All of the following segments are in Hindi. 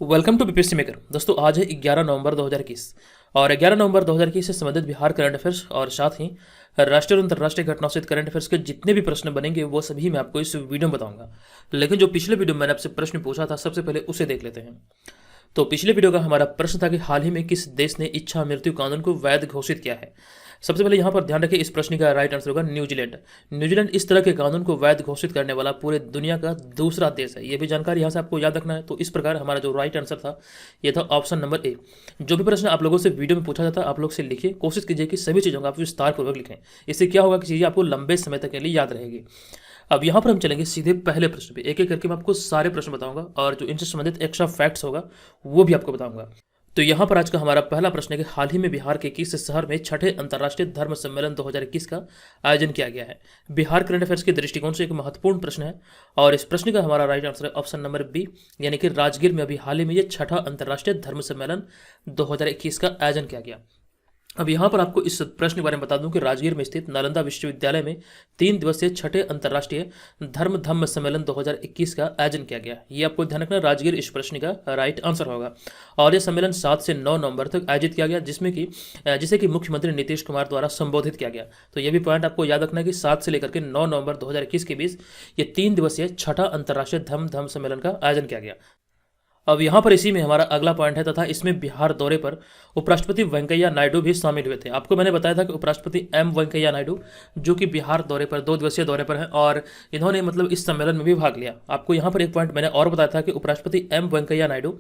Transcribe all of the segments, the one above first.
Welcome to BPSC maker. दोस्तों आज है 11 नवंबर 2021 और 11 नवंबर 2021 से संबंधित बिहार करंट अफेयर्स और साथ ही राष्ट्रीय और अंतर्राष्ट्रीय घटनाओं से करंट अफेयर्स के जितने भी प्रश्न बनेंगे वो सभी मैं आपको इस वीडियो में बताऊंगा। लेकिन जो पिछले वीडियो में मैंने आपसे प्रश्न पूछा था सबसे पहले उसे देख लेते हैं। तो पिछले वीडियो का हमारा प्रश्न था कि हाल ही में किस देश ने इच्छा मृत्यु कानून को वैध घोषित किया है। सबसे पहले यहाँ पर ध्यान रखें, इस प्रश्न का राइट आंसर होगा न्यूजीलैंड। न्यूजीलैंड इस तरह के कानून को वैध घोषित करने वाला पूरे दुनिया का दूसरा देश है। ये भी जानकारी यहाँ से आपको याद रखना है। तो इस प्रकार हमारा जो राइट आंसर था ये था ऑप्शन नंबर ए। जो भी प्रश्न आप लोगों से वीडियो में पूछा जाता है आप लोग से लिखिए, कोशिश कीजिए कि सभी चीज़ों को आप विस्तारपूर्वक लिखें। इससे क्या होगा कि चीज़ें आपको लंबे समय तक के लिए याद रहेगी। अब यहाँ पर हम चलेंगे सीधे पहले प्रश्न पे। एक एक करके मैं आपको सारे प्रश्न बताऊंगा और जो इनसे संबंधित एक्स्ट्रा फैक्ट्स होगा वो भी आपको बताऊंगा। तो यहाँ पर आज का हमारा पहला प्रश्न है कि हाल ही में बिहार के किस शहर में छठे अंतर्राष्ट्रीय धर्म सम्मेलन 2021 का आयोजन किया गया है। बिहार करंट अफेयर्स के दृष्टिकोण से एक महत्वपूर्ण प्रश्न है और इस प्रश्न का हमारा राइट आंसर है ऑप्शन नंबर बी, यानी कि राजगीर में अभी हाल ही में ये छठा अंतर्राष्ट्रीय धर्म सम्मेलन 2021 का आयोजन किया गया। अब यहाँ पर आपको इस प्रश्न के बारे में बता दूं कि राजगीर में स्थित नालंदा विश्वविद्यालय में 3 दिवसीय छठे अंतर्राष्ट्रीय धम्म सम्मेलन 2021 का आयोजन किया गया। ये आपको ध्यान रखना, राजगीर इस प्रश्न का राइट आंसर होगा। और यह सम्मेलन 7 से 9 नवंबर तक आयोजित किया गया, जिसे कि मुख्यमंत्री नीतीश कुमार द्वारा संबोधित किया गया। तो ये भी पॉइंट आपको याद रखना है कि 7 से लेकर के 9 नवंबर 2021 के बीच ये 3 दिवसीय छठा अंतर्राष्ट्रीय धम्म सम्मेलन का आयोजन किया गया। अब यहाँ पर इसी में हमारा अगला पॉइंट है तथा इसमें बिहार दौरे पर उपराष्ट्रपति वेंकैया नायडू भी शामिल हुए थे। आपको मैंने बताया था कि उपराष्ट्रपति एम वेंकैया नायडू जो कि बिहार दौरे पर 2 दिवसीय दौरे पर हैं और इन्होंने इस सम्मेलन में भी भाग लिया। आपको यहाँ पर एक पॉइंट मैंने और बताया था कि उपराष्ट्रपति एम वेंकैया नायडू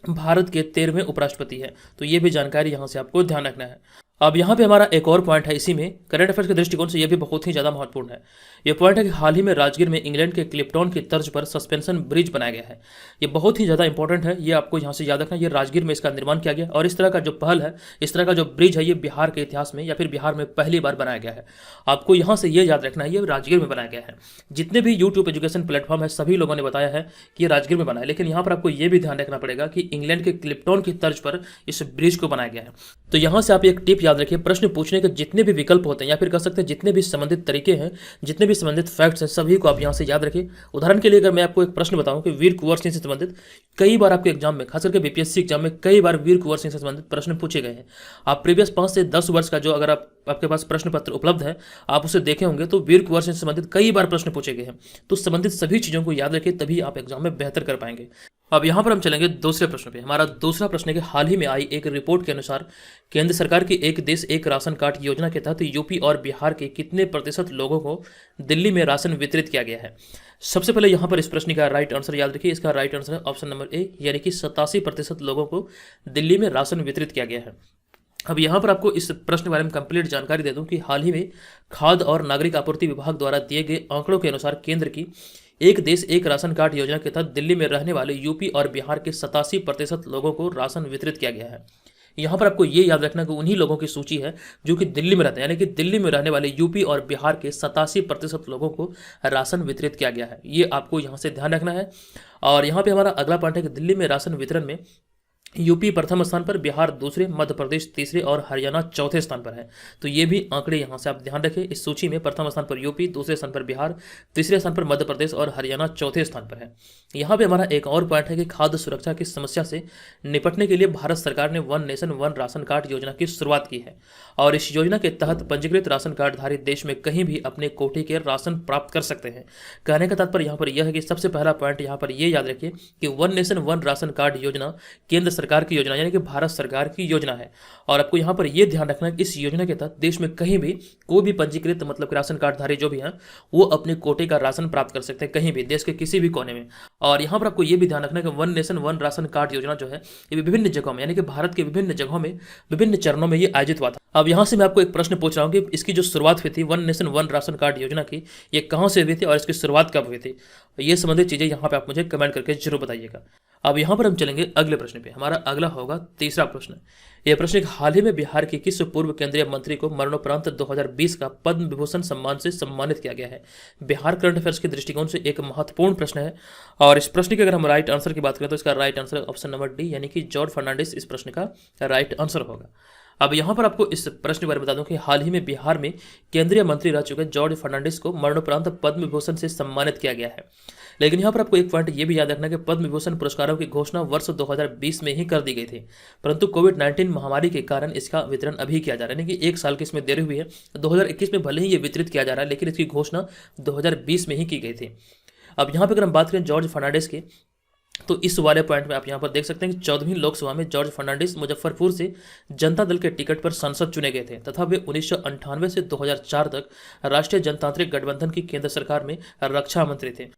भारत के 13वें उपराष्ट्रपति हैं। तो ये भी जानकारी यहाँ से आपको ध्यान रखना है। अब यहाँ पे हमारा एक और पॉइंट है इसी में करंट अफेयर्स के दृष्टिकोण से, ये भी बहुत ही ज़्यादा महत्वपूर्ण है। ये पॉइंट है कि हाल ही में राजगीर में इंग्लैंड के क्लिप्टन की तर्ज पर सस्पेंशन ब्रिज बनाया गया है। ये बहुत ही ज़्यादा इंपॉर्टेंट है, ये आपको यहाँ से याद रखना। ये राजगीर में इसका निर्माण किया गया और इस तरह का जो पहल है, इस तरह का जो ब्रिज है, ये बिहार के इतिहास में या फिर बिहार में पहली बार बनाया गया है। आपको यहाँ से ये याद रखना है ये राजगीर में बनाया गया है। जितने भी यूट्यूब एजुकेशन प्लेटफॉर्म है सभी लोगों ने बताया है कि ये राजगीर में बना है, लेकिन यहाँ पर आपको ये भी ध्यान रखना पड़ेगा कि इंग्लैंड के क्लिप्टन की तर्ज पर इस ब्रिज को बनाया गया है। तो यहाँ से आप एक टिप याद रखिए, प्रश्न पूछने के जितने भी विकल्प होते हैं या फिर कह सकते हैं जितने भी संबंधित तरीके हैं, जितने भी संबंधित फैक्ट्स हैं, सभी को आप यहाँ से याद रखिए। उदाहरण के लिए अगर मैं आपको एक प्रश्न बताऊं कि वीर कुंवर सिंह से संबंधित कई बार आपके एग्जाम में, खासकर के बीपीएससी एग्जाम में कई बार वीर कुंवर सिंह से संबंधित प्रश्न पूछे गए हैं। आप प्रीवियस 5 से 10 वर्ष का जो अगर आपके पास प्रश्न पत्र उपलब्ध है आप उसे देखे होंगे तो वीर कुंवर सिंह से संबंधित कई बार प्रश्न पूछे गए हैं। तो संबंधित सभी चीज़ों को याद रखिए, तभी आप एग्जाम में बेहतर कर पाएंगे। अब यहाँ पर हम चलेंगे दूसरे प्रश्न पे। हमारा दूसरा प्रश्न है कि हाल ही में आई एक रिपोर्ट के अनुसार केंद्र सरकार की एक देश एक राशन कार्ड योजना के तहत यूपी और बिहार के कितने प्रतिशत लोगों को दिल्ली में राशन वितरित किया गया है। सबसे पहले यहाँ पर इस प्रश्न का राइट आंसर याद रखिए, इसका राइट आंसर है ऑप्शन नंबर ए, यानी कि 87% लोगों को दिल्ली में राशन वितरित किया गया है। अब यहाँ पर आपको इस प्रश्न के बारे में कंप्लीट जानकारी दे दूं कि हाल ही में खाद्य और नागरिक आपूर्ति विभाग द्वारा दिए गए आंकड़ों के अनुसार केंद्र की एक देश एक राशन कार्ड योजना के तहत दिल्ली में रहने वाले यूपी और बिहार के 87% लोगों को राशन वितरित किया गया है। यहाँ पर आपको ये याद रखना कि उन्हीं लोगों की सूची है जो कि दिल्ली में रहते हैं, यानी कि दिल्ली में रहने वाले यूपी और बिहार के 87% लोगों को राशन वितरित किया गया है। ये आपको यहाँ से ध्यान रखना है। और यहाँ पे हमारा अगला पॉइंट है कि दिल्ली में राशन वितरण में यूपी प्रथम स्थान पर, बिहार दूसरे, मध्य प्रदेश तीसरे और हरियाणा चौथे स्थान पर है। तो ये भी आंकड़े यहाँ से आप ध्यान रखें। इस सूची में प्रथम स्थान पर यूपी, दूसरे स्थान पर बिहार, तीसरे स्थान पर मध्य प्रदेश और हरियाणा चौथे स्थान पर है। यहाँ पे हमारा एक और पॉइंट है कि खाद्य सुरक्षा की समस्या से निपटने के लिए भारत सरकार ने one nation one ration card योजना की शुरुआत की है और इस योजना के तहत पंजीकृत राशन कार्डधारी देश में कहीं भी अपने कोटे के राशन प्राप्त कर सकते हैं। कहने का तात्पर्य यहाँ पर यह है कि सबसे पहला पॉइंट यहाँ पर यह याद रखिए कि one nation one ration card योजना केंद्र सरकार की योजना, यानी कि भारत सरकार की योजना है। और आपको यहाँ पर यह ध्यान रखना है कि इस योजना के तहत देश में कहीं भी कोई भी पंजीकृत मतलब राशन कार्डधारी जो भी हैं वो अपने कोटे का राशन प्राप्त कर सकते हैं कहीं भी देश के किसी भी कोने में। और यहाँ पर आपको यह भी ध्यान रखना है कि one nation one ration card योजना जो है ये विभिन्न जगहों में, यानी कि भारत के विभिन्न जगहों में विभिन्न चरणों में ये आयोजित हुआ था। अब यहाँ से मैं आपको एक प्रश्न पूछ रहा हूँ कि इसकी जो शुरुआत हुई थी one nation one ration card योजना की, ये कहाँ से हुई थी और इसकी शुरुआत कब हुई थी, ये संबंधित चीज़ें यहाँ पे आप मुझे कमेंट करके जरूर बताइएगा। अब यहाँ पर हम चलेंगे अगले प्रश्न पे। हमारा अगला होगा तीसरा प्रश्न। यह प्रश्न हाल ही में बिहार के किस पूर्व केंद्रीय मंत्री को मरणोपरांत 2020 का पद्म विभूषण सम्मान से सम्मानित किया गया है। बिहार करंट अफेयर्स के दृष्टिकोण से एक महत्वपूर्ण प्रश्न है और इस प्रश्न की अगर हम राइट आंसर की बात करें तो इसका right answer option number D, यानी कि जॉर्ज फर्नांडिस इस प्रश्न का राइट आंसर होगा। अब यहाँ पर आपको इस प्रश्न के बारे में बता दूं कि हाल ही में बिहार में केंद्रीय मंत्री रह चुके जॉर्ज फर्नांडिस को मरणोपरांत पद्म विभूषण से सम्मानित किया गया है। लेकिन यहाँ पर आपको एक पॉइंट ये भी याद रखना कि पद्म विभूषण पुरस्कारों की घोषणा वर्ष 2020 में ही कर दी गई थी, परंतु कोविड-19 महामारी के कारण इसका वितरण अभी किया जा रहा है, यानी कि 1 साल की इसमें देरी हुई है। 2021 में भले ही ये वितरित किया जा रहा है, लेकिन इसकी घोषणा 2020 में ही की गई थी। अब यहाँ पर अगर हम बात करें जॉर्ज फर्नांडिस की, तो इस वाले पॉइंट में आप यहाँ पर देख सकते हैं कि 14वीं लोकसभा में जॉर्ज फर्नांडिस मुजफ्फरपुर से जनता दल के टिकट पर सांसद चुने गए थे तथा वे 1998 से 2004 तक राष्ट्रीय जनतांत्रिक गठबंधन की केंद्र सरकार में रक्षा मंत्री थे।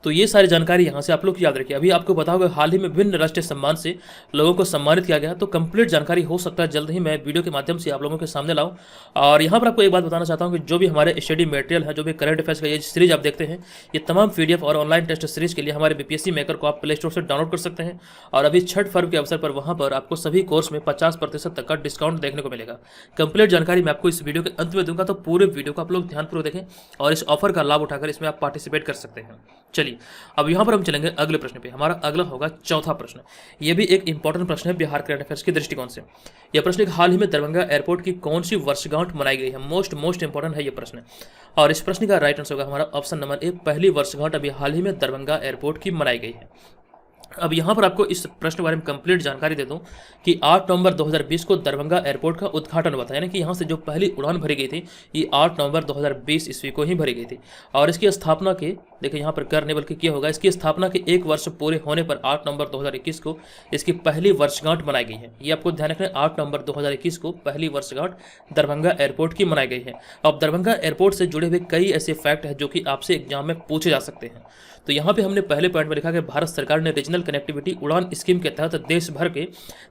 तो ये सारी जानकारी यहाँ से आप लोग याद रखिए। अभी आपको पता होगा हाल ही में विभिन्न राष्ट्रीय सम्मान से लोगों को सम्मानित किया गया, तो कंप्लीट जानकारी हो सकता है जल्द ही मैं वीडियो के माध्यम से आप लोगों के सामने लाऊं। और यहाँ पर आपको एक बात बताना चाहता हूँ कि जो भी हमारे स्टडी मटेरियल है, जो भी करंट अफेयर्स का ये सीरीज आप देखते हैं, ये तमाम पीडीएफ और ऑनलाइन टेस्ट सीरीज के लिए हमारे बीपीएससी मेकर को आप प्ले स्टोर से डाउनलोड कर सकते हैं। और अभी छठ पर्व के अवसर पर वहाँ पर आपको सभी कोर्स में 50% तक का डिस्काउंट देखने को मिलेगा। कंप्लीट जानकारी मैं आपको इस वीडियो के अंत में दूंगा, तो पूरे वीडियो को आप लोग ध्यानपूर्वक देखें और इस ऑफर का लाभ उठाकर इसमें आप पार्टिसिपेट कर सकते हैं। चलिए अब यहाँ पर हम चलेंगे अगले प्रश्न पे। हमारा अगला होगा चौथा प्रश्न। ये भी एक इंपॉर्टेंट प्रश्न है बिहार करंट अफेयर्स के दृष्टिकोण से। यह प्रश्न हाल ही में दरभंगा एयरपोर्ट की कौन सी वर्षगांठ मनाई गई है? मोस्ट इंपॉर्टेंट है ये प्रश्न। और इस प्रश्न का राइट आंसर होगा हमारा ऑप्शन नंबर ए, पहली वर्षगांठ अभी हाल ही में दरभंगा एयरपोर्ट की मनाई गई है। अब यहाँ पर आपको इस प्रश्न के बारे में कंप्लीट जानकारी दे दूं कि 8 नवंबर 2020 को दरभंगा एयरपोर्ट का उद्घाटन हुआ था, यानी कि यहाँ से जो पहली उड़ान भरी गई थी ये 8 नवंबर 2020 ईस्वी को ही भरी गई थी। और इसकी स्थापना के देखिए यहाँ पर कर नहीं बल्कि किया होगा, इसकी स्थापना के 1 वर्ष पूरे होने पर 8 नवंबर 2021 को इसकी पहली वर्षगांठ मनाई गई है। ये आपको ध्यान रखना है, 8 नवंबर 2021 को पहली वर्षगांठ दरभंगा एयरपोर्ट की मनाई गई है। अब दरभंगा एयरपोर्ट से जुड़े हुए कई ऐसे फैक्ट हैं जो कि आपसे एग्जाम में पूछे जा सकते हैं। तो यहाँ पे हमने पहले पॉइंट में लिखा कि भारत सरकार ने रीजनल कनेक्टिविटी उड़ान स्कीम के तहत देश भर के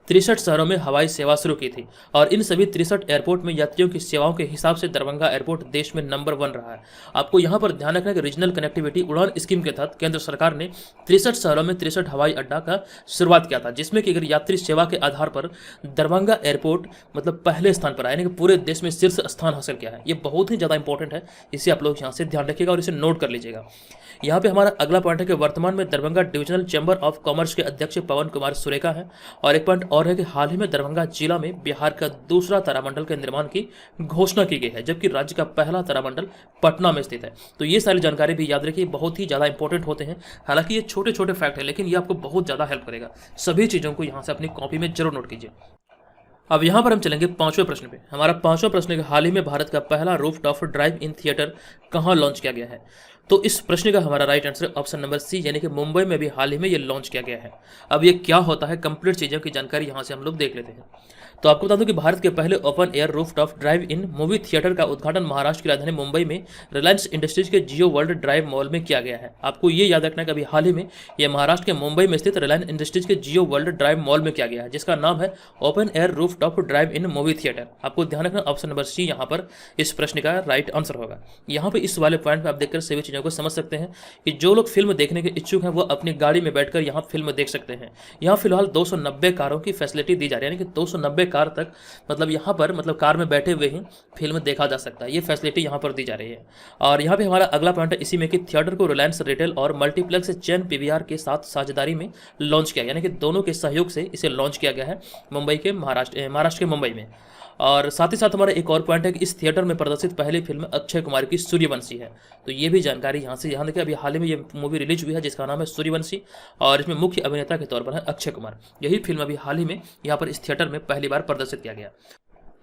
63 शहरों में हवाई सेवा शुरू की थी और इन सभी 63 एयरपोर्ट में यात्रियों की सेवाओं के हिसाब से दरभंगा एयरपोर्ट देश में नंबर 1 रहा है। आपको यहाँ पर ध्यान रखना है कि रीजनल कनेक्टिविटी उड़ान स्कीम के तहत केंद्र सरकार ने 63 शहरों में 63 हवाई अड्डा का शुरुआत किया था, जिसमें कि अगर यात्री सेवा के आधार पर दरभंगा एयरपोर्ट मतलब पहले स्थान पर आया, यानी कि पूरे देश में शीर्ष स्थान हासिल किया है। ये बहुत ही ज़्यादा इंपॉर्टेंट है, इसे आप लोग यहाँ से ध्यान रखिएगा और इसे नोट कर लीजिएगा। यहाँ पे हमारा अगला पॉइंट है कि वर्तमान में Darbhanga divisional chamber of commerce के अध्यक्ष पवन कुमार सुरेखा है। और एक पॉइंट और है कि हाल ही में दरभंगा जिला में बिहार का दूसरा तारामंडल के निर्माण की घोषणा की गई है, जबकि राज्य का पहला तारामंडल पटना में स्थित है। तो ये सारी जानकारी भी याद रखिए, बहुत ही ज़्यादा इंपॉर्टेंट होते हैं। हालांकि ये छोटे छोटे फैक्ट है, लेकिन ये आपको बहुत ज़्यादा हेल्प करेगा। सभी चीज़ों को यहाँ से अपनी कॉपी में जरूर नोट कीजिए। अब यहाँ पर हम चलेंगे 5वें प्रश्न पे। हमारा 5वां प्रश्न है कि हाल ही में भारत का पहला रूफटॉप ड्राइव इन थिएटर कहाँ लॉन्च किया गया है? तो इस प्रश्न का हमारा right answer option number C, यानी कि मुंबई में भी हाल ही में ये लॉन्च किया गया है। अब ये क्या होता है, कंप्लीट चीज़ों की जानकारी यहाँ से हम लोग देख लेते हैं। तो आपको बता दूं कि भारत के पहले ओपन एयर रूफटॉप ड्राइव इन मूवी थिएटर का उद्घाटन महाराष्ट्र की राजधानी मुंबई में रिलायंस इंडस्ट्रीज के जियो वर्ल्ड ड्राइव मॉल में किया गया है। आपको ये याद रखना है कि अभी हाल ही में यह महाराष्ट्र के मुंबई में स्थित रिलायंस इंडस्ट्रीज के जियो वर्ल्ड ड्राइव मॉल में किया गया है, जिसका नाम है ओपन एयर रूफटॉप ड्राइव इन मूवी थिएटर। आपको ध्यान रखना ऑप्शन नंबर सी यहाँ पर इस प्रश्न का राइट आंसर होगा। यहाँ पे इस वाले पॉइंट में आप देखकर सभी चीज़ों को समझ सकते हैं कि जो लोग फिल्म देखने के इच्छुक हैं वो अपनी गाड़ी में बैठकर यहाँ फिल्म देख सकते हैं। यहाँ फिलहाल 290 कारों की फैसिलिटी दी जा रही है, यानी कि 290 कार तक मतलब यहाँ पर मतलब कार में बैठे हुए ही फिल्म देखा जा सकता है। ये फैसिलिटी यहाँ पर दी जा रही है। और यहाँ पे हमारा अगला पॉइंट है इसी में कि थिएटर को रिलायंस रिटेल और मल्टीप्लेक्स चेन पीवीआर के साथ साझेदारी में लॉन्च किया, यानी कि दोनों के सहयोग से इसे लॉन्च किया गया है मुंबई के महाराष्ट्र के मुंबई में। और साथ ही साथ हमारा एक और पॉइंट है कि इस थिएटर में प्रदर्शित पहली फिल्म अक्षय कुमार की सूर्यवंशी है। तो ये भी जानकारी यहाँ से ध्यान रखिए। अभी हाल ही में ये मूवी रिलीज हुई है जिसका नाम है सूर्यवंशी और इसमें मुख्य अभिनेता के तौर पर है अक्षय कुमार। यही फिल्म अभी हाल ही में यहाँ पर इस थिएटर में पहली बार प्रदर्शित किया गया।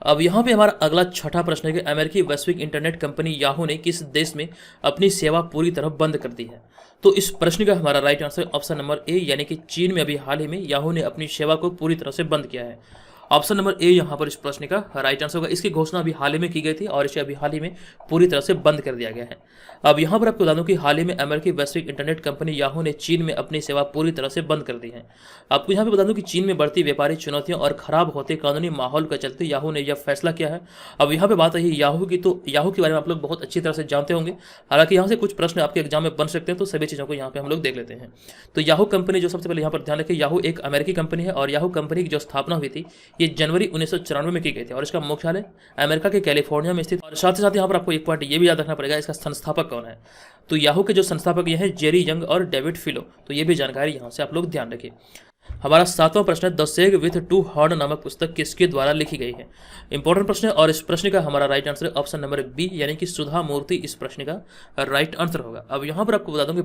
अब यहाँ पे हमारा अगला छठा प्रश्न है कि अमेरिकी वैश्विक इंटरनेट कंपनी याहू ने किस देश में अपनी सेवा पूरी तरह बंद कर दी है? तो इस प्रश्न का हमारा right answer option number A, यानी कि चीन में अभी हाल ही में याहू ने अपनी सेवा को पूरी तरह से बंद किया है। ऑप्शन नंबर ए यहाँ पर इस प्रश्न का राइट आंसर होगा। इसकी घोषणा अभी हाल ही में की गई थी और इसे अभी हाल ही में पूरी तरह से बंद कर दिया गया है। अब यहाँ पर आपको बता दूं कि हाल ही में अमेरिकी वैश्विक इंटरनेट कंपनी याहू ने चीन में अपनी सेवा पूरी तरह से बंद कर दी है। आपको यहाँ पे बता दूं कि चीन में बढ़ती व्यापारिक चुनौतियों और खराब होते कानूनी माहौल के चलते याहू ने यह फैसला किया है। अब यहाँ पे बात रही याहू की, तो याहू के बारे में आप लोग बहुत अच्छी तरह से जानते होंगे। हालांकि यहाँ से कुछ प्रश्न आपके एग्जाम में बन सकते हैं, तो सभी चीज़ों को यहाँ पे हम लोग देख लेते हैं। तो याहू कंपनी जो सबसे पहले यहाँ पर ध्यान रखें, याहू एक अमेरिकी कंपनी है और याहू कंपनी की जो स्थापना हुई थी ये जनवरी 1994 में की गई थी और इसका मुख्यालय अमेरिका के कैलिफोर्निया में स्थित। और साथ ही साथ यहाँ पर आपको एक पॉइंट ये भी याद रखना पड़ेगा, इसका संस्थापक कौन है? तो याहू के जो संस्थापक ये हैं जेरी यंग और डेविड फिलो। तो ये भी जानकारी यहाँ से आप लोग ध्यान रखिए। हमारा 7वां प्रश्न है, द सेग विथ टू हॉर्न नामक पुस्तक किसके द्वारा लिखी गई है। इंपॉर्टेंट प्रश्न है और इस प्रश्न का हमारा राइट आंसर है ऑप्शन नंबर बी, यानी कि सुधा मूर्ति इस प्रश्न का राइट आंसर होगा। अब यहाँ पर आपको बता दूं कि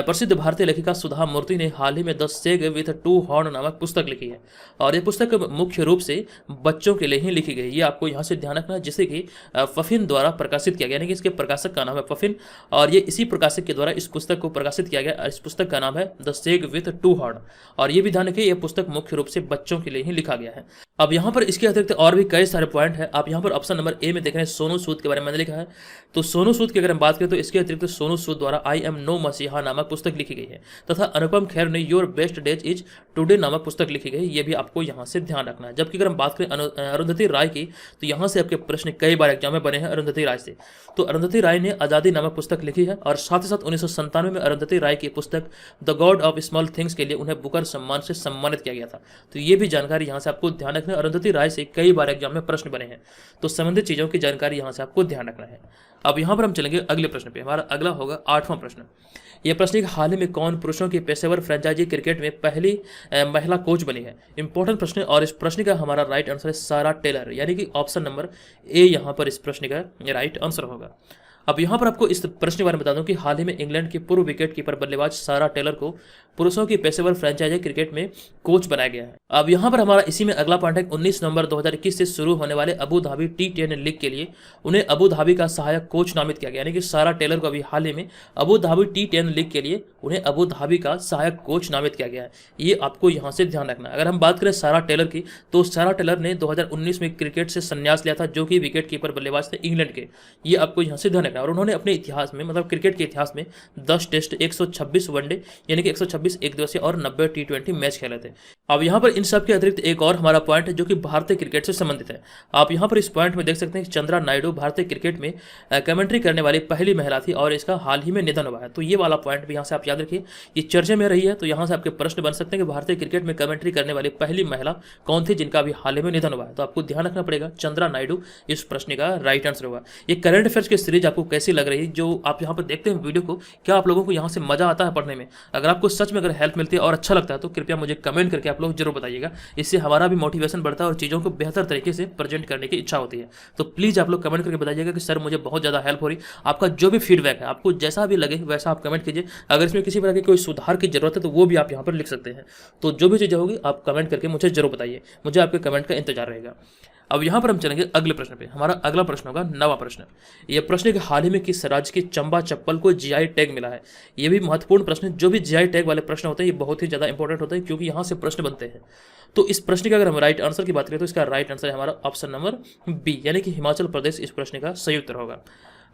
प्रसिद्ध भारतीय लेखिका सुधा मूर्ति ने हाल ही में द सेग विथ टू हॉर्न नामक पुस्तक लिखी है और ये पुस्तक मुख्य रूप से बच्चों के लिए ही लिखी गई। ये आपको यहाँ से ध्यान रखना है, जिसे कि पफिन द्वारा प्रकाशित किया गया, यानी कि इसके प्रकाशक का नाम है पफिन और ये इसी प्रकाशक के द्वारा इस पुस्तक को प्रकाशित किया गया। इस पुस्तक का नाम है द सेग विथ टू हॉर्न और ये भी ध्यान रखिए, यह पुस्तक मुख्य रूप से बच्चों के लिए ही लिखा गया है। अब यहाँ पर इसके अतिरिक्त और भी कई सारे पॉइंट है। आप यहाँ पर ऑप्शन नंबर ए में देख रहे हैं सोनू सूद के बारे में मैंने लिखा है। तो सोनू सूद की अगर हम बात करें तो इसके अतिरिक्त सोनू सूद द्वारा आई एम नो मसीहा नामक पुस्तक लिखी गई है तथा अनुपम खेर ने your best days is today नामक पुस्तक लिखी गई। ये भी आपको यहाँ से ध्यान रखना है। जबकि अगर हम बात करें अरुंधति राय की, तो यहाँ से आपके प्रश्न कई बार एग्जाम में बने हैं अरुंधति राय से। तो अरुंधति राय ने आज़ादी नामक पुस्तक लिखी है और साथ ही साथ 1997 में अरुंधति राय की पुस्तक the God of small things के लिए उन्हें बुकर सम्मान से सम्मानित किया गया था। तो ये भी जानकारी यहाँ से आपको ध्यान रखना है। अरुंधति राय से कई बार एग्जाम में प्रश्न बने हैं, तो संबंधित चीजों की जानकारी यहाँ से आपको ध्यान रखना है। अब यहाँ पर हम चलेंगे अगले प्रश्न पे। हमारा अगला होगा 8वां प्रश्न। यह प्रश्न हाल ही में कौन पुरुषों की पेशेवर फ्रेंचाइजी क्रिकेट में पहली महिला कोच बनी है। इंपॉर्टेंट प्रश्न और इस प्रश्न का हमारा राइट आंसर है सारा टेलर, यानी कि ऑप्शन नंबर ए यहाँ पर इस प्रश्न का राइट आंसर होगा। अब यहाँ पर आपको इस प्रश्न के बारे में बता दूं कि हाल ही में इंग्लैंड की पूर्व विकेट कीपर बल्लेबाज सारा टेलर को पुरुषों की पेशेवर फ्रेंचाइजी क्रिकेट में कोच बनाया गया है। अब यहाँ पर हमारा इसी में अगला पॉइंट है, 19 नवंबर 2021 से शुरू होने वाले अबू धाबी T10 लीग के लिए उन्हें अबू धाबी का सहायक कोच नामित किया गया, यानी कि सारा टेलर को अभी हाल ही में अबू धाबी T10 लीग के लिए उन्हें अबू धाबी का सहायक कोच नामित किया गया है। ये आपको यहाँ से ध्यान रखना है। अगर हम बात करें सारा टेलर की, तो सारा टेलर ने 2019 में क्रिकेट से संन्यास लिया था, जो कि विकेट कीपर बल्लेबाज थे इंग्लैंड के। ये आपको यहाँ से ध्यान रखना है। और उन्होंने अपने इतिहास में, मतलब क्रिकेट के इतिहास में 10 टेस्ट, 126 वनडे यानी कि 126 एक दिवसीय और 90 T20 मैच खेले थे। अब यहाँ पर इन सब के अतिरिक्त एक और हमारा पॉइंट है जो कि भारतीय क्रिकेट से संबंधित है। आप यहाँ पर इस पॉइंट में देख सकते हैं कि चंद्रा नायडू भारतीय क्रिकेट में कमेंट्री करने वाली पहली महिला थी और इसका हाल ही में निधन हुआ है। तो ये वाला पॉइंट भी यहाँ से आप याद रखिए, ये चर्चे में रही है। तो यहाँ से आपके प्रश्न बन सकते हैं कि भारतीय क्रिकेट में कमेंट्री करने वाली पहली महिला कौन थी जिनका अभी हाल ही में निधन हुआ है। तो आपको ध्यान रखना पड़ेगा, चंद्रा नायडू इस प्रश्न का राइट आंसर होगा। ये करंट अफेयर्स की सीरीज आपको कैसी लग रही है, जो आप यहाँ पर देखते हैं वीडियो को, क्या आप लोगों को यहाँ से मजा आता है पढ़ने में? अगर आपको सच में अगर हेल्प मिलती है और अच्छा लगता है तो कृपया मुझे कमेंट करके आप लोग जरूर बताइएगा। इससे हमारा भी मोटिवेशन बढ़ता है और चीज़ों को बेहतर तरीके से प्रेजेंट करने की इच्छा होती है। तो प्लीज़ आप लोग कमेंट करके बताइएगा कि सर मुझे बहुत ज़्यादा हेल्प हो रही। आपका जो भी फीडबैक है, आपको जैसा भी लगे वैसा आप कमेंट कीजिए। अगर इसमें किसी प्रकार की कोई सुधार की जरूरत है तो वो भी आप यहाँ पर लिख सकते हैं। तो जो भी चीज़ें होगी आप कमेंट करके मुझे जरूर बताइए, मुझे आपके कमेंट का इंतजार रहेगा। अब यहाँ पर हम चलेंगे अगले प्रश्न पे। हमारा अगला प्रश्न होगा 9वां प्रश्न। यह प्रश्न कि हाल ही में किस राज्य की चंबा चप्पल को GI टैग मिला है। ये भी महत्वपूर्ण प्रश्न है। जो भी GI टैग वाले प्रश्न होते हैं ये बहुत ही ज़्यादा इंपॉर्टेंट होते हैं, क्योंकि यहाँ से प्रश्न बनते हैं। तो इस प्रश्न का अगर हम राइट आंसर की बात करें तो इसका राइट आंसर है हमारा ऑप्शन नंबर बी, यानी कि हिमाचल प्रदेश इस प्रश्न का सही उत्तर होगा।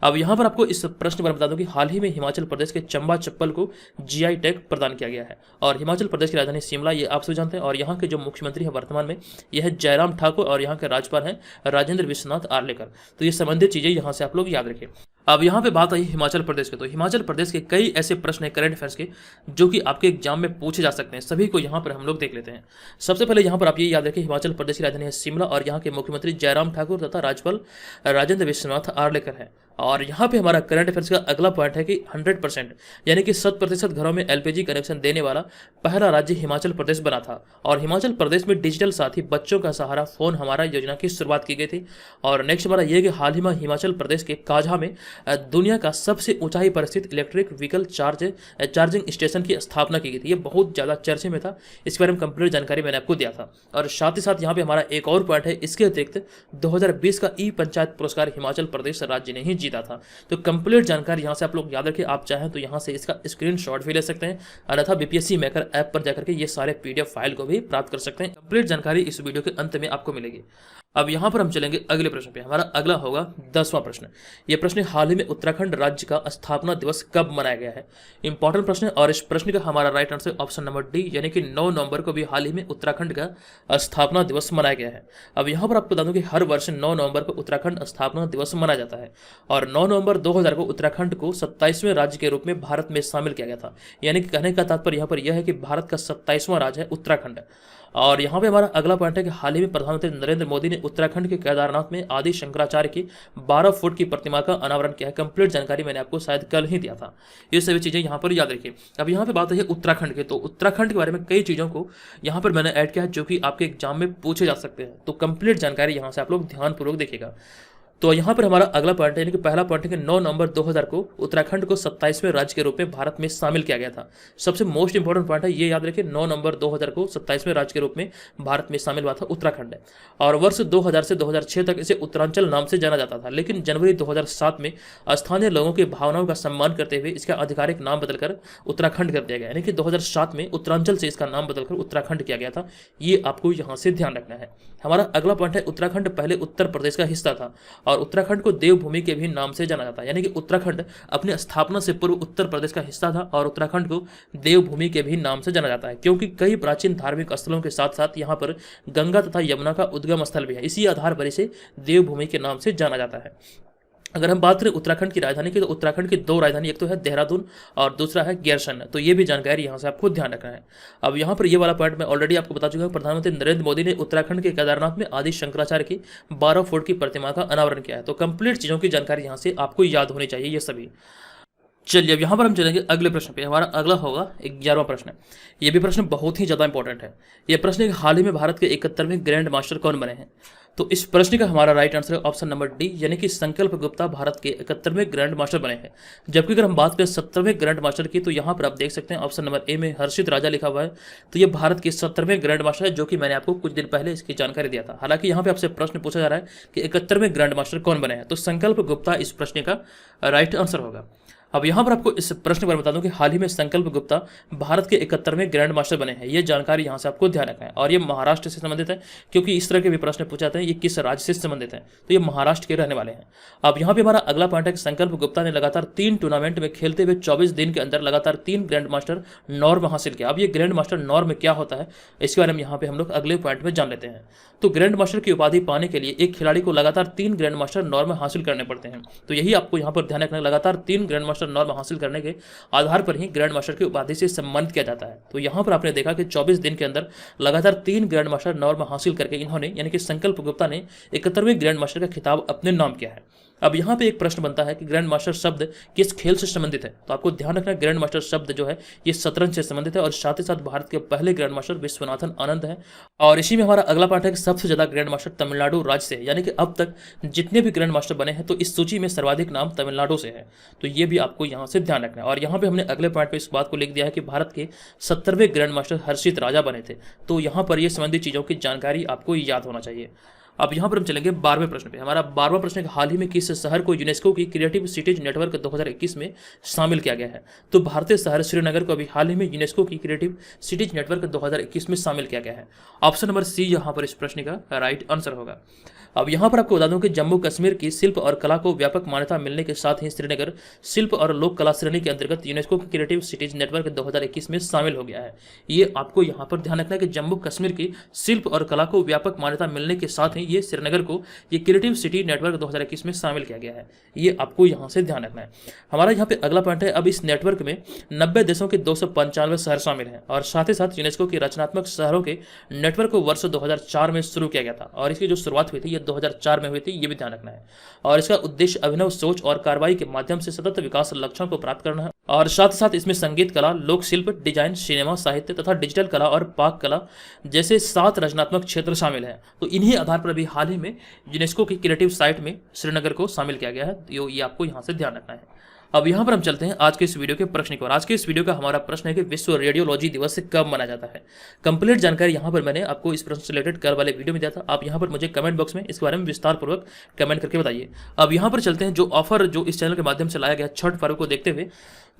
अब यहाँ पर आपको इस प्रश्न पर बता दूं कि हाल ही में हिमाचल प्रदेश के चंबा चप्पल को GI टैग प्रदान किया गया है और हिमाचल प्रदेश की राजधानी शिमला, ये आप सभी जानते हैं। और यहाँ के जो मुख्यमंत्री हैं वर्तमान में यह है जयराम ठाकुर और यहाँ के राज्यपाल हैं राजेंद्र विश्वनाथ आर्लेकर। तो ये संबंधित चीज़ें यहाँ से आप लोग याद रखें। अब यहाँ पे बात आई हिमाचल प्रदेश के, तो हिमाचल प्रदेश के कई ऐसे प्रश्न हैं करंट अफेयर्स के जो कि आपके एग्जाम में पूछे जा सकते हैं। सभी को यहाँ पर हम लोग देख लेते हैं। सबसे पहले यहाँ पर आप ये याद रखें, हिमाचल प्रदेश की राजधानी है शिमला और यहाँ के मुख्यमंत्री जयराम ठाकुर तथा राज्यपाल राजेंद्र विश्वनाथ आर्लेकर है। और यहाँ पे हमारा करंट अफेयर्स का अगला पॉइंट है कि 100% यानी कि 100% घरों में LPG कनेक्शन देने वाला पहला राज्य हिमाचल प्रदेश बना था। और हिमाचल प्रदेश में डिजिटल साथी बच्चों का सहारा फोन हमारा योजना की शुरुआत की गई थी। और नेक्स्ट हमारा ये कि हाल ही में हिमाचल प्रदेश के काझा में दुनिया का सबसे ऊंचाई पर स्थित इलेक्ट्रिक व्हीकल चार्जिंग स्टेशन की स्थापना की गई थी। ये बहुत ज़्यादा चर्चे में था, इस बारे में कंप्लीट जानकारी मैंने आपको दिया था। और साथ ही साथ यहाँ पे हमारा एक और पॉइंट है, इसके अतिरिक्त 2020 का पंचायत पुरस्कार हिमाचल प्रदेश राज्य ने ही जीता था। तो कंप्लीट जानकारी यहाँ से आप लोग याद रखें। आप चाहें तो यहाँ से इसका स्क्रीनशॉट भी ले सकते हैं, अन्यथा BPSC मेकर ऐप पर जाकर के ये सारे PDF फाइल को भी प्राप्त कर सकते हैं। कंप्लीट जानकारी इस वीडियो के अंत में आपको मिलेगी। अब यहाँ पर हम चलेंगे अगले प्रश्न पे। हमारा अगला होगा 10वां प्रश्न। यह प्रश्न हाल ही में उत्तराखंड राज्य का स्थापना दिवस कब मनाया गया है। इंपॉर्टेंट प्रश्न है और इस प्रश्न का हमारा right answer option number D, यानी कि 9 नवंबर को भी हाल ही में उत्तराखंड का स्थापना दिवस मनाया गया है। अब यहाँ पर आपको बता दूं कि हर वर्ष 9 नवंबर को उत्तराखंड स्थापना दिवस मनाया जाता है और 9 नवंबर 2000 को उत्तराखंड को 27वें राज्य के रूप में भारत में शामिल किया गया था। यानी कि कहने का तात्पर्य यहाँ पर यह है कि भारत का 27वां राज्य है उत्तराखंड। और यहाँ पे हमारा अगला पॉइंट है कि हाल ही में प्रधानमंत्री नरेंद्र मोदी ने उत्तराखंड के केदारनाथ में आदि शंकराचार्य की 12 फुट की प्रतिमा का अनावरण किया है। कंप्लीट जानकारी मैंने आपको शायद कल ही दिया था। ये सभी चीज़ें यहाँ पर याद रखिए। अब यहाँ पे बात है उत्तराखंड की, तो उत्तराखंड के बारे में कई चीज़ों को यहाँ पर मैंने ऐड किया है जो कि आपके एग्जाम में पूछे जा सकते हैं। तो कंप्लीट जानकारी यहाँ से आप लोग ध्यानपूर्वक देखिएगा। तो यहाँ पर हमारा अगला पॉइंट है, यानी कि पहला पॉइंट है कि 9 नवंबर 2000 को उत्तराखंड को 27वें राज्य के रूप में भारत में शामिल किया गया था। सबसे मोस्ट इंपॉर्टेंट पॉइंट है, ये याद रखिए, 9 नवंबर 2000 को 27वें राज्य के रूप में भारत में शामिल हुआ था उत्तराखंड। और वर्ष 2000 से 2006 तक इसे उत्तरांचल नाम से जाना जाता था, लेकिन जनवरी 2007 में स्थानीय लोगों की भावनाओं का सम्मान करते हुए इसका आधिकारिक नाम बदलकर उत्तराखंड कर दिया गया। यानी कि 2007 में उत्तरांचल से इसका नाम बदलकर उत्तराखंड किया गया था। ये आपको यहाँ से ध्यान रखना है। हमारा अगला पॉइंट है, उत्तराखंड पहले उत्तर प्रदेश का हिस्सा था और उत्तराखंड को देवभूमि के भी नाम से जाना जाता है। यानी कि उत्तराखंड अपनी स्थापना से पूर्व उत्तर प्रदेश का हिस्सा था और उत्तराखंड को देवभूमि के भी नाम से जाना जाता है, क्योंकि कई प्राचीन धार्मिक स्थलों के साथ साथ यहाँ पर गंगा तथा यमुना का उद्गम स्थल भी है। इसी आधार पर इसे देवभूमि के नाम से जाना जाता है। अगर हम बात करें उत्तराखंड की राजधानी की, तो उत्तराखंड की 2 राजधानी, एक तो है देहरादून और दूसरा है गैरसन। तो ये भी जानकारी यहाँ से आपको ध्यान रखना है। अब यहाँ पर ये वाला पॉइंट मैं ऑलरेडी आपको बता चुका हूँ। प्रधानमंत्री नरेंद्र मोदी ने उत्तराखंड के केदारनाथ में आदि शंकराचार्य की 12 फुट की प्रतिमा का अनावरण किया है। तो कंप्लीट चीज़ों की जानकारी यहाँ से आपको याद होनी चाहिए ये सभी। चलिए अब यहाँ पर हम चलेंगे अगले प्रश्न पे। हमारा अगला होगा 11वां प्रश्न। ये भी प्रश्न बहुत ही ज़्यादा इंपॉर्टेंट है। ये प्रश्न है कि हाल ही में भारत के 71वें ग्रैंड मास्टर कौन बने हैं। तो इस प्रश्न का हमारा राइट आंसर है ऑप्शन नंबर डी, यानी कि संकल्प गुप्ता भारत के 71वें ग्रैंड मास्टर बने हैं। जबकि अगर हम बात करें 70वें ग्रैंड मास्टर की, तो यहाँ पर आप देख सकते हैं ऑप्शन नंबर ए में हर्षित राजा लिखा हुआ है। तो ये भारत के 70वें ग्रैंड मास्टर है, जो कि मैंने आपको कुछ दिन पहले इसकी जानकारी दिया था। हालांकि यहाँ पे आपसे प्रश्न पूछा जा रहा है कि 71वें ग्रैंड मास्टर कौन बने हैं, तो संकल्प गुप्ता इस प्रश्न का राइट आंसर होगा। अब यहाँ पर आपको इस प्रश्न पर बता दूं कि हाल ही में संकल्प गुप्ता भारत के 71वें ग्रैंड मास्टर बने हैं। ये जानकारी यहाँ से आपको ध्यान रखना है। और ये महाराष्ट्र से संबंधित है, क्योंकि इस तरह के भी प्रश्न पूछे जाते हैं ये किस राज्य से संबंधित है, तो ये महाराष्ट्र के रहने वाले हैं। अब यहाँ पे हमारा अगला पॉइंट है कि संकल्प गुप्ता ने लगातार 3 टूर्नामेंट में खेलते हुए 24 दिन के अंदर लगातार 3 ग्रैंड मास्टर नॉर्म हासिल किया। अब ये ग्रैंड मास्टर नॉर्म क्या होता है, इसके बारे में यहाँ पे हम लोग अगले पॉइंट में जान लेते हैं। तो ग्रैंड मास्टर की उपाधि पाने के लिए एक खिलाड़ी को लगातार 3 ग्रैंड मास्टर नॉर्म हासिल करने पड़ते हैं। तो यही आपको यहाँ पर ध्यान रखना है, लगातार 3 ग्रैंड मास्टर नॉर्म हासिल करने के आधार पर ही ग्रैंड मास्टर की उपाधि से सम्मानित किया जाता है। तो यहाँ पर आपने देखा कि 24 दिन के अंदर लगातार 3 ग्रैंड मास्टर नॉर्म हासिल करके इन्होंने, यानी कि संकल्प गुप्ता ने 71वें ग्रैंड मास्टर का खिताब अपने नाम किया है। अब यहाँ पे एक प्रश्न बनता है कि ग्रैंड मास्टर शब्द किस खेल से संबंधित है। तो आपको ध्यान रखना, ग्रैंड मास्टर शब्द जो है ये शतरंज से संबंधित है और साथ ही साथ भारत के पहले ग्रैंड मास्टर विश्वनाथन आनंद है। और इसी में हमारा अगला पार्ट है कि सबसे ज्यादा ग्रैंड मास्टर तमिलनाडु राज्य से है, यानी कि अब तक जितने भी ग्रैंड मास्टर बने हैं तो इस सूची में सर्वाधिक नाम तमिलनाडु से है। तो ये भी आपको यहाँ से ध्यान रखना है। और यहाँ पे हमने अगले पॉइंट पे इस बात को लिख दिया है कि भारत के 70वें ग्रैंड मास्टर हर्षित राजा बने थे। तो यहाँ पर ये संबंधित चीजों की जानकारी आपको याद होना चाहिए। अब यहाँ पर हम चलेंगे 12वें प्रश्न पे। हमारा 12वां प्रश्न है कि हाल ही में किस शहर को यूनेस्को की क्रिएटिव सिटीज नेटवर्क 2021 में शामिल किया गया है। तो भारतीय शहर श्रीनगर को अभी हाल ही में यूनेस्को की क्रिएटिव सिटीज नेटवर्क 2021 में शामिल किया गया है। ऑप्शन नंबर सी यहाँ पर इस प्रश्न का राइट आंसर होगा। अब यहाँ पर आपको बता दूं कि जम्मू कश्मीर की शिल्प और कला को व्यापक मान्यता मिलने के साथ ही श्रीनगर शिल्प और लोक कला श्रेणी के अंतर्गत यूनेस्को की क्रिएटिव सिटीज नेटवर्क 2021 में शामिल हो गया है। ये आपको यहाँ पर ध्यान रखना है कि जम्मू कश्मीर की शिल्प और कला को व्यापक मान्यता मिलने के साथ ही ये श्रीनगर को ये क्रिएटिव सिटी नेटवर्क 2021 में शामिल किया गया है। ये आपको यहाँ से ध्यान रखना है। हमारा यहाँ पे अगला पॉइंट है, अब इस नेटवर्क में 90 देशों के 295 शहर शामिल हैं और साथ ही साथ यूनेस्को की रचनात्मक शहरों के नेटवर्क को वर्ष 2004 में शुरू किया गया था और इसकी जो शुरुआत हुई थी 2004 में हुई थी, ये भी ध्यान रखना है। और इसका उद्देश्य अभिनव सोच और कार्रवाई के माध्यम से सतत विकास लक्ष्यों को प्राप्त करना है और साथ ही साथ इसमें संगीत कला, लोक शिल्प, डिजाइन, सिनेमा, साहित्य तथा डिजिटल कला और पाक कला जैसे 7 रचनात्मक क्षेत्र शामिल हैं। तो इन्हीं आधार पर अभी हाल ही में यूनेस्को की क्रिएटिव साइट में श्रीनगर को शामिल किया गया है। तो ये आपको यहाँ से ध्यान रखना है। अब यहाँ पर हम चलते हैं आज के इस वीडियो के प्रश्न की ओर। आज के इस वीडियो का हमारा प्रश्न है कि विश्व रेडियोलॉजी दिवस कब मनाया जाता है। कंप्लीट जानकारी यहाँ पर मैंने आपको इस प्रश्न से रिलेटेड कल वाले वीडियो में दिया था। आप यहाँ पर मुझे कमेंट बॉक्स में इसके बारे में विस्तार पूर्वक कमेंट करके बताइए। अब यहाँ पर चलते हैं जो ऑफर जो इस चैनल के माध्यम से लाया गया छठ पर्व को देखते हुए,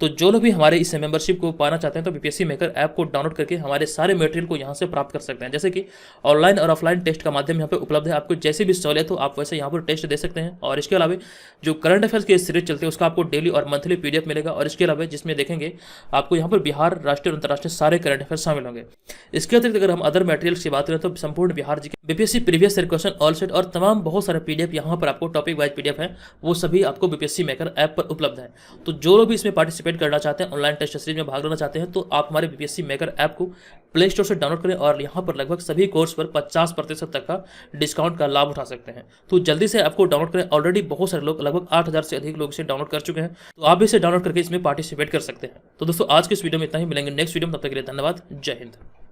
तो जो लोग भी हमारे इस मेंबरशिप को पाना चाहते हैं तो बीपीएससी मेकर ऐप को डाउनलोड करके हमारे सारे मटेरियल को यहाँ से प्राप्त कर सकते हैं। जैसे कि ऑनलाइन और ऑफलाइन टेस्ट का माध्यम यहाँ पे उपलब्ध है। आपको जैसी भी सहूलियत हो आप वैसे यहाँ पर टेस्ट दे सकते हैं। और इसके अलावा जो करंट अफेयर्स के सीरीज चलते हैं उसका आपको डेली और मंथली पीडीएफ मिलेगा। और इसके अलावा जिसमें देखेंगे आपको यहाँ पर बिहार, राष्ट्रीय और अंतर्राष्ट्रीय सारे करंट अफेयर्स शामिल होंगे। इसके अतिरिक्त अगर हम अदर मटेरियल्स की बात करें तो संपूर्ण बिहार जी BPSC previous year question, all set और तमाम बहुत सारे पीडीएफ यहाँ पर आपको टॉपिक वाइज पीडीएफ है, वो सभी आपको बीपीएससी मेकर ऐप पर उपलब्ध है। तो जो लोग भी इसमें पार्टिसिपेट पार्टिसिपेट करना चाहते हैं, ऑनलाइन टेस्ट सीरीज में भाग लेना चाहते हैं, तो आप हमारे बीपीएससी मेकर ऐप को प्ले स्टोर से डाउनलोड करें और यहाँ पर लगभग सभी कोर्स पर 50% तक का डिस्काउंट का लाभ उठा सकते हैं। तो जल्दी से आपको डाउनलोड करें। ऑलरेडी बहुत सारे लोग, लगभग 8000 से अधिक लोग इसे डाउनलोड कर चुके हैं, तो आप भी इसे डाउनलोड करके इसमें पार्टिसिपेट कर सकते हैं। तो दोस्तों आज के इस वीडियो में इतना ही, मिलेंगे नेक्स्ट वीडियो में, तब तक के लिए धन्यवाद। जय हिंद।